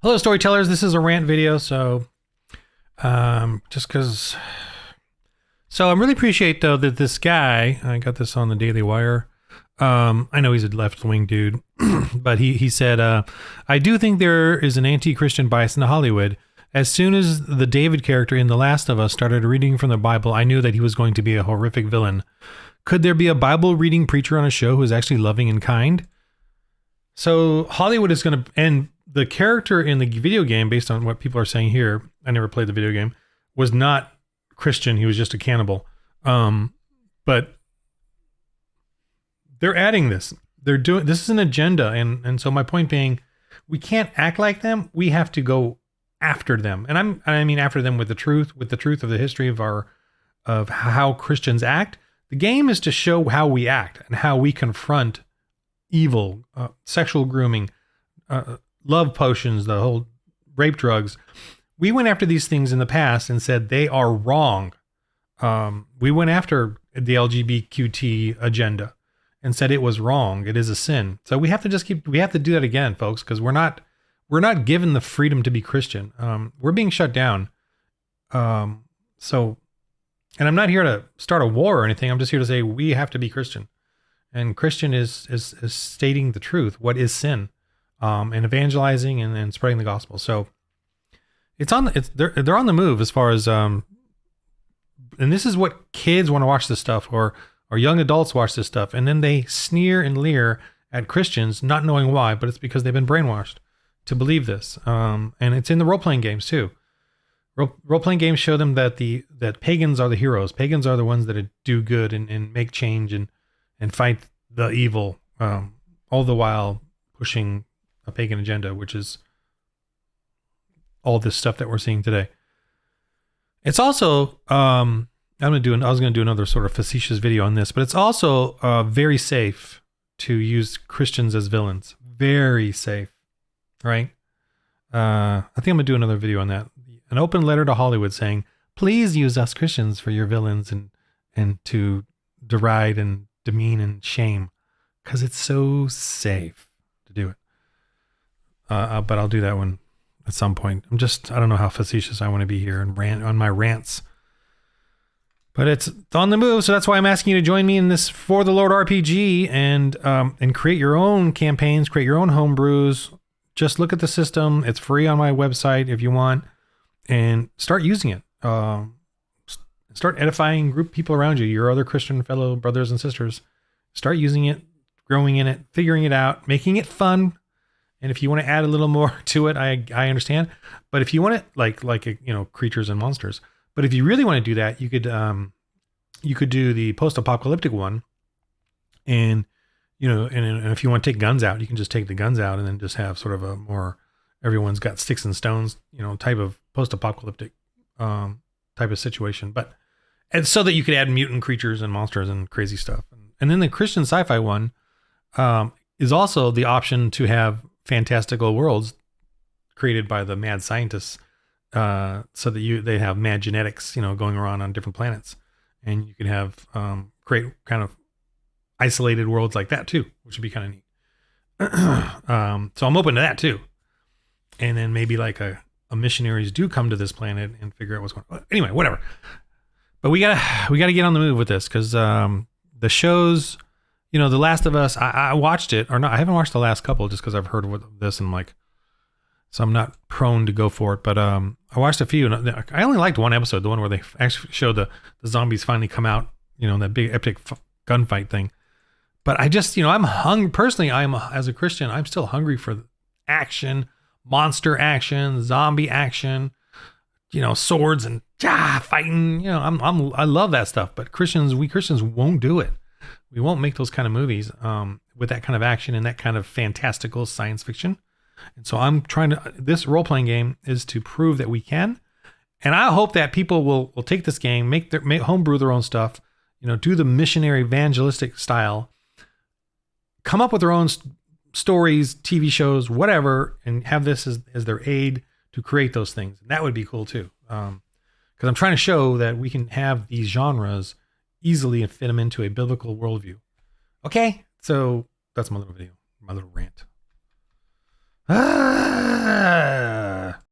Hello, storytellers. This is a rant video, so just because. So I really appreciate though that this guy. I got this on the Daily Wire. I know he's a left-wing dude, but he said, I do think there is an anti-Christian bias in Hollywood. As soon as the David character in The Last of Us started reading from the Bible, I knew that he was going to be a horrific villain. Could there be a Bible-reading preacher on a show who is actually loving and kind? So Hollywood is going to, and the character in the video game, based on what people are saying here, I never played the video game, was not Christian. He was just a cannibal. But they're adding this. They're doing, this is an agenda. And so my point being, we can't act like them. We have to go after them. And I mean after them with the truth of the history of how Christians act. The game is to show how we act and how we confront evil, sexual grooming, love potions, the whole rape drugs. We went after these things in the past and said they are wrong. We went after the LGBTQT agenda and said it was wrong. It is a sin. So we have to we have to do that again, folks, because we're not given the freedom to be Christian. We're being shut down. And I'm not here to start a war or anything. I'm just here to say we have to be Christian. And Christian is stating the truth. What is sin? And evangelizing and spreading the gospel. So they're on the move as far as and this is what kids want to watch this stuff, or young adults watch this stuff, and then they sneer and leer at Christians, not knowing why, but it's because they've been brainwashed to believe this. And it's in the role-playing games too. Role-playing games show them that pagans are the heroes. Pagans are the ones that do good and make change and fight the evil, all the while pushing a pagan agenda, which is all this stuff that we're seeing today. It's also, I was going to do another sort of facetious video on this, but it's also very safe to use Christians as villains. Very safe, right? I think I'm going to do another video on that. An open letter to Hollywood saying, please use us Christians for your villains and to deride and demean and shame, because it's so safe to do it. But I'll do that one at some point. I don't know how facetious I want to be here and rant on my rants. But it's on the move, so that's why I'm asking you to join me in this For the Lord RPG and create your own campaigns, create your own homebrews. Just look at the system. It's free on my website if you want, and start using it. Start edifying group people around you, your other Christian fellow brothers and sisters. Start using it, growing in it, figuring it out, making it fun. And if you want to add a little more to it, I understand. But if you want it like creatures and monsters. But if you really want to do that, you could do the post-apocalyptic one, and and if you want to take guns out, you can just take the guns out and then just have sort of a more everyone's got sticks and stones, type of post-apocalyptic type of situation. But and so that you could add mutant creatures and monsters and crazy stuff. And then the Christian sci-fi one is also the option to have fantastical worlds created by the mad scientists. So that they have mad genetics, going around on different planets, and you can have create kind of isolated worlds like that too, which would be kind of neat. So I'm open to that too. And then maybe like a missionaries do come to this planet and figure out what's going on. Anyway, whatever. But we gotta get on the move with this, because the shows, The Last of Us, I watched it, or not. I haven't watched the last couple just because I've heard of this and I'm like. So I'm not prone to go for it, but I watched a few, and I only liked one episode, the one where they actually showed the zombies finally come out, that big epic gunfight thing. But I just, I'm hungry. Personally, as a Christian, I'm still hungry for action, monster action, zombie action, swords and fighting. I love that stuff. But we Christians won't do it. We won't make those kind of movies with that kind of action and that kind of fantastical science fiction. And so I'm this role-playing game is to prove that we can. And I hope that people will take this game, make homebrew their own stuff, do the missionary evangelistic style, come up with their own stories, TV shows, whatever, and have this as their aid to create those things. And that would be cool too. Because I'm trying to show that we can have these genres easily and fit them into a biblical worldview. Okay, so that's my little video, my little rant.